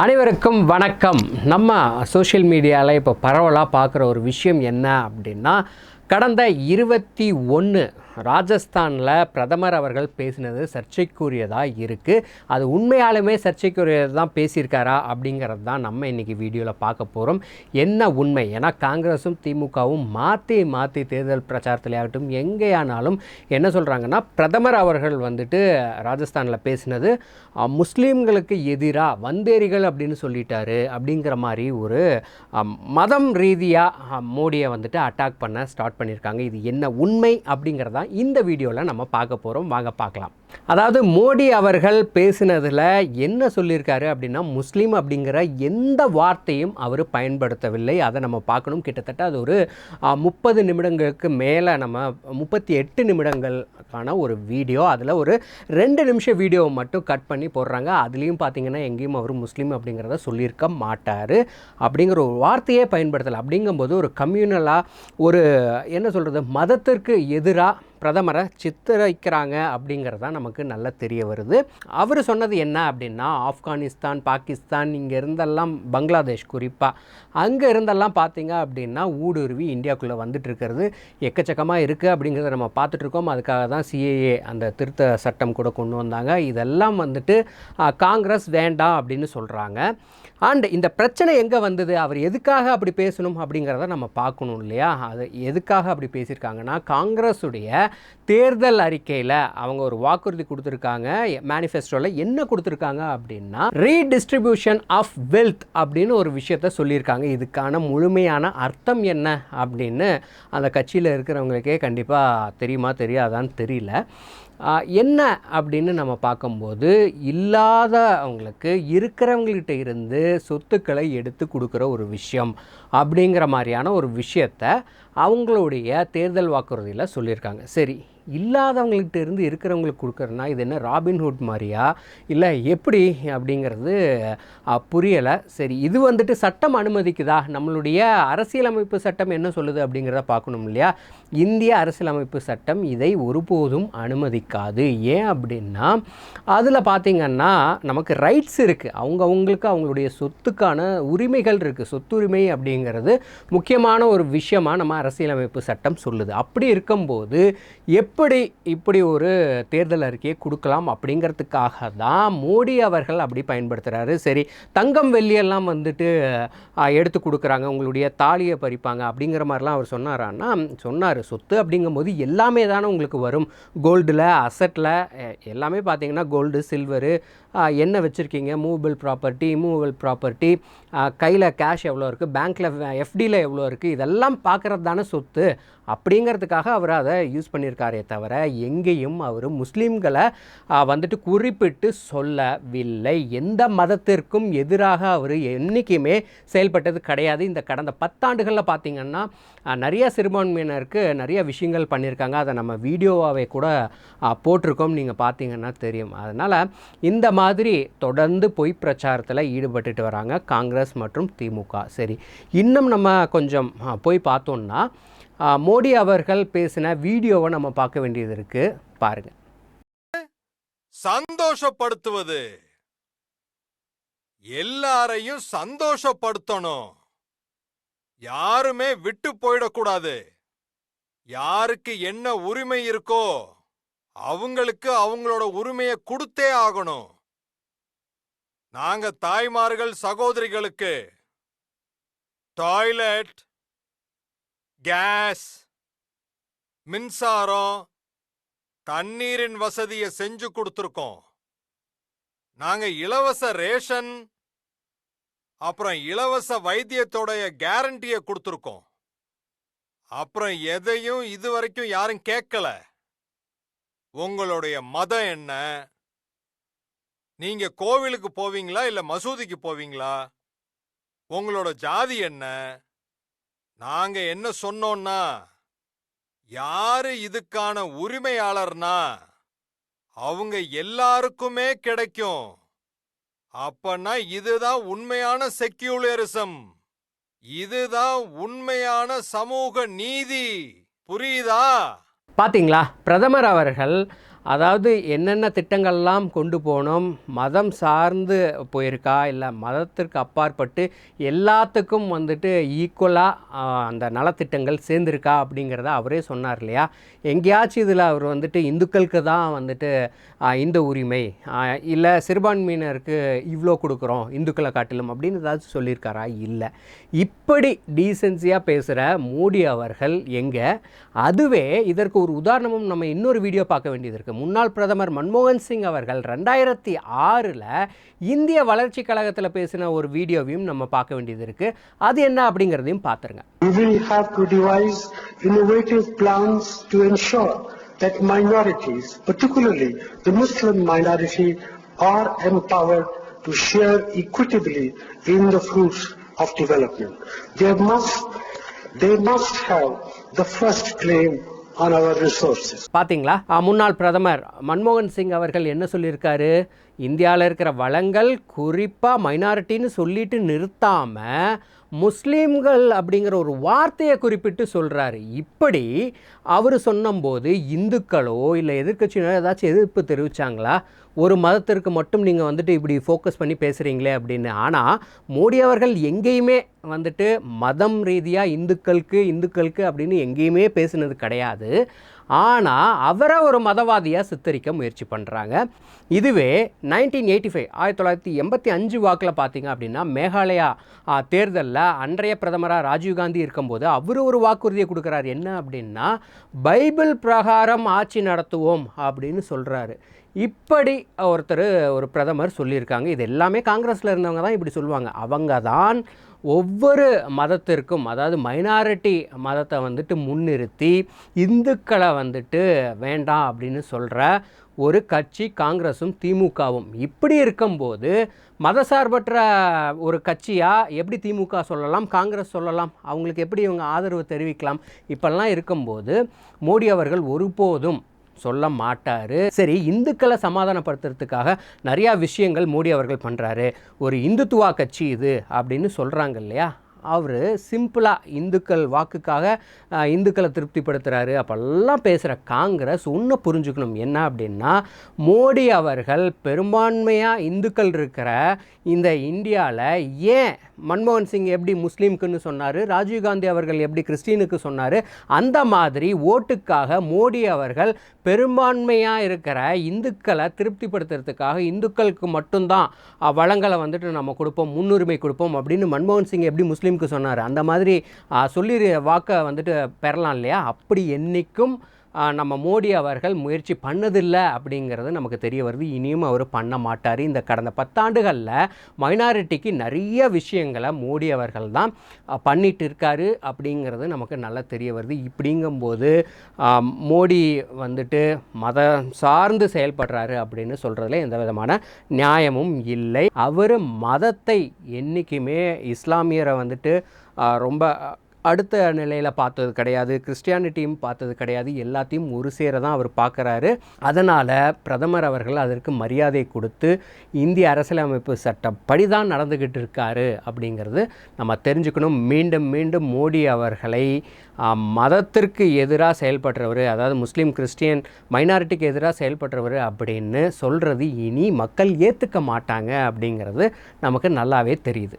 அனைவருக்கும் வணக்கம். நம்ம சோஷியல் மீடியாவில் இப்போ பரவலாக பார்க்குற ஒரு விஷயம் என்ன அப்படின்னா, கடந்த 21 ராஜஸ்தானில் பிரதமர் அவர்கள் பேசினது சர்ச்சைக்குரியதாக இருக்குது. அது உண்மையாலுமே சர்ச்சைக்குரியது தான் பேசியிருக்காரா அப்படிங்கிறது தான் நம்ம இன்றைக்கி வீடியோவில் பார்க்க போகிறோம். என்ன உண்மை? ஏன்னா காங்கிரஸும் திமுகவும் மாற்றி மாற்றி தேர்தல் பிரச்சாரத்தில் ஆகட்டும் எங்கேயானாலும் என்ன சொல்கிறாங்கன்னா, பிரதமர் அவர்கள் ராஜஸ்தானில் பேசினது முஸ்லீம்களுக்கு எதிராக வந்தேரிகள் அப்படின்னு சொல்லிட்டாரு அப்படிங்கிற மாதிரி ஒரு மதம் ரீதியாக மோடியை அட்டாக் பண்ண ஸ்டார்ட் பண்ணியிருக்காங்க. இது என்ன உண்மை அப்படிங்கிறதா இந்த வீடியோவில் நம்ம பார்க்க போகிறோம். வாங்க பார்க்கலாம். அதாவது மோடி அவர்கள் பேசினதில் என்ன சொல்லியிருக்காரு அப்படின்னா, முஸ்லீம் அப்படிங்கிற எந்த வார்த்தையும் அவர் பயன்படுத்தவில்லை. அதை நம்ம பார்க்கணும். கிட்டத்தட்ட அது ஒரு 30 நிமிடங்களுக்கு மேலே, நம்ம 38 நிமிடங்களுக்கான ஒரு வீடியோ. அதில் ஒரு 2 நிமிஷம் வீடியோவை மட்டும் கட் பண்ணி போடுறாங்க. அதுலேயும் பார்த்தீங்கன்னா எங்கேயும் அவர் முஸ்லீம் அப்படிங்கிறத சொல்லியிருக்க மாட்டார். அப்படிங்கிற ஒரு வார்த்தையே பயன்படுத்தலை. அப்படிங்கும்போது ஒரு கம்யூனலாக ஒரு என்ன சொல்கிறது, மதத்திற்கு எதிராக பிரதமரை சித்தரிக்கிறாங்க அப்படிங்கிறது தான் நமக்கு நல்லா தெரிய வருது. அவர் சொன்னது என்ன அப்படின்னா, ஆப்கானிஸ்தான், பாகிஸ்தான், இங்கே இருந்தெல்லாம் பங்களாதேஷ் குறிப்பாக அங்கே இருந்தெல்லாம் பார்த்தீங்க அப்படின்னா ஊடுருவி இந்தியாவுக்குள்ளே வந்துட்டு இருக்கிறது எக்கச்சக்கமாக இருக்குது அப்படிங்கிறத நம்ம பார்த்துட்ருக்கோம். அதுக்காக தான் சிஏஏ அந்த திருத்த சட்டம் கூட கொண்டு வந்தாங்க. இதெல்லாம் காங்கிரஸ் வேண்டாம் அப்படின்னு சொல்கிறாங்க. அண்ட் இந்த பிரச்சனை எங்கே வந்தது, அவர் எதுக்காக அப்படி பேசணும் அப்படிங்கிறத நம்ம பார்க்கணும் இல்லையா? அது எதுக்காக அப்படி பேசியிருக்காங்கன்னா, காங்கிரஸுடைய தேர்தல் அறிக்கையில் அவங்க ஒரு வாக்குறுதி கொடுத்துருக்காங்க. மேனிஃபெஸ்டோவில் என்ன கொடுத்துருக்காங்க அப்படின்னா, ரீடிஸ்ட்ரிபியூஷன் ஆஃப் வெல்த் அப்படின்னு ஒரு விஷயத்த சொல்லியிருக்காங்க. இதுக்கான முழுமையான அர்த்தம் என்ன அப்படின்னு அந்த கட்சியில் இருக்கிறவங்களுக்கே கண்டிப்பாக தெரியுமா தெரியாதான்னு தெரியல. என்ன அப்படின்னு நம்ம பார்க்கும்போது, இல்லாதவங்களுக்கு இருக்கிறவங்கள்கிட்ட இருந்து சொத்துக்களை எடுத்து கொடுக்குற ஒரு விஷயம் அப்படிங்கிற மாதிரியான ஒரு விஷயத்தை அவங்களுடைய தேர்தல் வாக்குறுதியில் சொல்லியிருக்காங்க. சரி, இல்லாதவங்கள்கிட்ட இருந்து இருக்கிறவங்களுக்கு கொடுக்குறதுனா இது என்ன ராபின்ஹுட் மாதிரியா இல்லை எப்படி அப்படிங்கிறது புரியலை. சரி, இது சட்டம் அனுமதிக்குதா? நம்மளுடைய அரசியலமைப்பு சட்டம் என்ன சொல்லுது அப்படிங்கிறத பார்க்கணும் இல்லையா? இந்திய அரசியலமைப்பு சட்டம் இதை ஒருபோதும் அனுமதிக்காது. ஏன் அப்படின்னா, அதில் பார்த்திங்கன்னா நமக்கு ரைட்ஸ் இருக்குது, அவங்களுக்கு அவங்களுடைய சொத்துக்கான உரிமைகள் இருக்குது. சொத்துரிமை அப்படிங்கிறது முக்கியமான ஒரு விஷயமாக நம்ம அரசியலமைப்பு சட்டம் சொல்லுது. அப்படி இருக்கும்போது இப்படி ஒரு தேர்தல் அறிக்கையை கொடுக்கலாம் அப்படிங்கிறதுக்காக தான் மோடி அவர்கள் அப்படி பயன்படுத்துகிறாரு. சரி, தங்கம் வெள்ளியெல்லாம் எடுத்து கொடுக்குறாங்க, உங்களுடைய தாலியை பறிப்பாங்க அப்படிங்கிற மாதிரிலாம் அவர் சொன்னாரான்னா, சொன்னார். சொத்து அப்படிங்கும்போது எல்லாமே தானே உங்களுக்கு வரும். கோல்டில், அசட்டில் எல்லாமே பார்த்தீங்கன்னா கோல்டு, சில்வரு, என்ன வச்சுருக்கீங்க, மூவபிள் ப்ராப்பர்ட்டி, இம்மூவபிள் ப்ராப்பர்ட்டி, கையில் கேஷ் எவ்வளோ இருக்குது, பேங்க்கில் எஃப்டியில் எவ்வளோ இருக்குது, இதெல்லாம் பார்க்குறது தானே சொத்து. அப்படிங்கிறதுக்காக அவர் அதை யூஸ் பண்ணியிருக்காரே தவிர எங்கேயும் அவர் முஸ்லீம்களை குறிப்பிட்டு சொல்லவில்லை. எந்த மதத்திற்கும் எதிராக அவர் என்றைக்குமே செயல்பட்டது கிடையாது. இந்த கடந்த 10 ஆண்டுகளில் பார்த்திங்கன்னா நிறைய சிறுபான்மையினருக்கு நிறைய விஷயங்கள் பண்ணியிருக்காங்க. அதை நம்ம வீடியோவாகவே கூட போட்டிருக்கோம், நீங்கள் பார்த்தீங்கன்னா தெரியும். அதனால் இந்த மாதிரி தொடர்ந்து பொய் பிரச்சாரத்தில் ஈடுபட்டுட்டு வராங்க காங்கிரஸ் மற்றும் திமுக. சரி, இன்னும் நம்ம கொஞ்சம் போய் பார்த்தோம்னா, மோடி அவர்கள் பேசின வீடியோவை நம்ம பார்க்க வேண்டியது இருக்கு. பாருங்க. சந்தோஷப்படுத்துவது, எல்லாரையும் சந்தோஷப்படுத்தணும், யாருமே விட்டு போயிடக்கூடாது. யாருக்கு என்ன உரிமை இருக்கோ அவங்களுக்கு அவங்களோட உரிமையை கொடுத்தே ஆகணும். நாங்க தாய்மார்கள், சகோதரிகளுக்கு டாய்லெட், கேஸ், மின்சாரம், தண்ணீரின் வசதியை செஞ்சு கொடுத்துருக்கோம். நாங்க இலவச ரேஷன், அப்புறம் இலவச வைத்தியத்தோடைய கேரண்டியை கொடுத்துருக்கோம். அப்புறம் எதையும் இதுவரைக்கும் யாரும் கேட்கல. உங்களுடைய மதம் என்ன, நீங்க கோவிலுக்கு போவீங்களா இல்ல மசூதிக்கு போவீங்களா, உங்களோட ஜாதி என்ன, நாங்க என்ன சொன்னோம்னா, யாரு இதுக்கான உரிமையாளர்னா அவங்க எல்லாருக்குமே கிடைக்கும். அப்பனா இதுதான் உண்மையான செக்யூலரிசம், இதுதான் உண்மையான சமூக நீதி. புரியுதா? பார்த்தீங்களா, பிரதமர் அவர்கள் அதாவது என்னென்ன திட்டங்கள்லாம் கொண்டு போனோம், மதம் சார்ந்து போயிருக்கா, இல்லை மதத்திற்கு அப்பாற்பட்டு எல்லாத்துக்கும் வந்துட்டு ஈக்குவலாக அந்த நலத்திட்டங்கள் சேர்ந்துருக்கா அப்படிங்கிறத அவரே சொன்னார் இல்லையா. எங்கேயாச்சும் இதில் அவர் வந்துட்டு இந்துக்களுக்கு தான் வந்துட்டு இந்த உரிமை, இல்லை சிறுபான்மையினருக்கு இவ்வளோ கொடுக்குறோம் இந்துக்களை காட்டிலும் அப்படின்னு ஏதாச்சும் சொல்லியிருக்காரா? இல்லை. இப்படி டீசென்சியாக பேசுகிற மோடி அவர்கள் எங்கே? அதுவே இதற்கு ஒரு உதாரணமும் நம்ம இன்னொரு வீடியோ பார்க்க வேண்டியது இருக்குது. முன்னாள் பிரதமர் மன்மோகன் சிங் அவர்கள் 2006 இந்திய வளர்ச்சி கழகத்தில் பேசின ஒரு வீடியோவையும் நம்ம பார்க்க வேண்டியது இருக்குது. அது என்ன அப்படிங்கிறதையும் பார்த்துருங்க. We will have to devise innovative plans to ensure that minorities, particularly the Muslim minority, are empowered to share equitably in the fruits of development. They must have the first claim on our resources. பாத்தீங்களா, முன்னாள் பிரதமர் மன்மோகன் சிங் அவர்கள் என்ன சொல்லியிருக்காரு? இந்தியாவில் இருக்கிற வளங்கள் குறிப்பாக மைனாரிட்டின்னு சொல்லிட்டு நிறுத்தாமல் முஸ்லீம்கள் அப்படிங்கிற ஒரு வார்த்தையை குறிப்பிட்டு சொல்கிறாரு. இப்படி அவர் சொன்னபோது இந்துக்களோ இல்லை எதிர்க்கட்சியினோ ஏதாச்சும் எதிர்ப்பு தெரிவித்தாங்களா? ஒரு மதத்திற்கு மட்டும் நீங்கள் வந்துட்டு இப்படி ஃபோக்கஸ் பண்ணி பேசுகிறீங்களே அப்படின்னு. ஆனால் மோடி அவர்கள் எங்கேயுமே வந்துட்டு மதம் ரீதியாக இந்துக்களுக்கு அப்படின்னு எங்கேயுமே பேசுனது கிடையாது. ஆனால் அவரை ஒரு மதவாதியாக சித்தரிக்க முயற்சி பண்ணுறாங்க. இதுவே 1985 வாக்கில் பார்த்தீங்க அப்படின்னா மேகாலயா தேர்தலில் அன்றைய பிரதமராக ராஜீவ்காந்தி இருக்கும்போது அவர் ஒரு வாக்குறுதியை கொடுக்குறாரு. என்ன அப்படின்னா, பைபிள் பிரகாரம் ஆட்சி நடத்துவோம் அப்படின்னு சொல்கிறாரு. இப்படி ஒரு பிரதமர் சொல்லியிருக்காங்க. இது எல்லாமே காங்கிரஸில் இருந்தவங்க தான் இப்படி சொல்லுவாங்க. அவங்க தான் ஒவ்வொரு மதத்திற்கும், அதாவது மைனாரிட்டி மதத்தை வந்துட்டு முன்னிறுத்தி இந்துக்களை வந்துட்டு வேண்டாம் அப்படின்னு சொல்கிற ஒரு கட்சி காங்கிரஸும் திமுகவும். இப்படி இருக்கும்போது மதசார்பற்ற ஒரு கட்சியாக எப்படி திமுக சொல்லலாம், காங்கிரஸ் சொல்லலாம்? அவங்களுக்கு எப்படி இவங்க ஆதரவு தெரிவிக்கலாம்? இப்பெல்லாம் இருக்கும்போது மோடி அவர்கள் ஒருபோதும் சொல்ல மாட்டார். சரி, இந்துக்களை சமாதானப்படுத்துறதுக்காக நிறையா விஷயங்கள் மோடி அவர்கள் பண்ணுறாரு. ஒரு இந்துத்துவா கட்சி இது அப்படின்னு சொல்கிறாங்க இல்லையா. அவர் சிம்பிளாக இந்துக்கள் வாக்குக்காக இந்துக்களை திருப்திப்படுத்துகிறாரு அப்பெல்லாம் பேசுகிற காங்கிரஸ் ஒன்று புரிஞ்சுக்கணும். என்ன அப்படின்னா, மோடி அவர்கள் பெரும்பான்மையாக இந்துக்கள் இருக்கிற இந்த இந்தியாவில் ஏன் மன்மோகன் சிங் எப்படி முஸ்லீமுக்குன்னு சொன்னார், ராஜீவ்காந்தி அவர்கள் எப்படி கிறிஸ்டினுக்கு சொன்னார், அந்த மாதிரி ஓட்டுக்காக மோடி அவர்கள் பெரும்பான்மையாக இருக்கிற இந்துக்களை திருப்திப்படுத்துறதுக்காக இந்துக்களுக்கு மட்டும்தான் வளங்களை வந்துட்டு நம்ம கொடுப்போம், முன்னுரிமை கொடுப்போம் அப்படின்னு மன்மோகன் சிங் எப்படி முஸ்லீமுக்கு சொன்னார், அந்த மாதிரி சொல்லி வாக்கை வந்துட்டு பெறலாம் இல்லையா. அப்படி என்றைக்கும் நம்ம மோடி அவர்கள் முயற்சி பண்ணதில்லை அப்படிங்கிறது நமக்கு தெரிய வருது. இனியும் அவர் பண்ண மாட்டார். இந்த கடந்த 10 ஆண்டுகளில் மைனாரிட்டிக்கு நிறைய விஷயங்களை மோடி அவர்கள் தான் பண்ணிட்டு இருக்காரு அப்படிங்கிறது நமக்கு நல்லா தெரிய வருது. இப்படிங்கும்போது மோடி வந்துட்டு மதம் சார்ந்து செயல்படுறாரு அப்படின்னு சொல்கிறதுல எந்த விதமான நியாயமும் இல்லை. அவர் மதத்தை என்றைக்குமே இஸ்லாமியரை வந்துட்டு ரொம்ப அடுத்த நிலையில் பார்த்தது கிடையாது, கிறிஸ்டியானிட்டியும் பார்த்தது கிடையாது. எல்லாத்தையும் ஒரு சேர தான் அவர் பார்க்குறாரு. அதனால் பிரதமர் அவர்கள் அதற்கு மரியாதை கொடுத்து இந்திய அரசியலமைப்பு சட்டப்படி தான் நடந்துக்கிட்டு இருக்காரு அப்படிங்கிறது நம்ம தெரிஞ்சுக்கணும். மீண்டும் மீண்டும் மோடி அவர்களை மதத்திற்கு எதிராக செயல்படுறவர், அதாவது முஸ்லீம் கிறிஸ்டியன் மைனாரிட்டிக்கு எதிராக செயல்படுறவர் அப்படின்னு சொல்கிறது இனி மக்கள் ஏற்றுக்க மாட்டாங்க அப்படிங்கிறது நமக்கு நல்லாவே தெரியுது.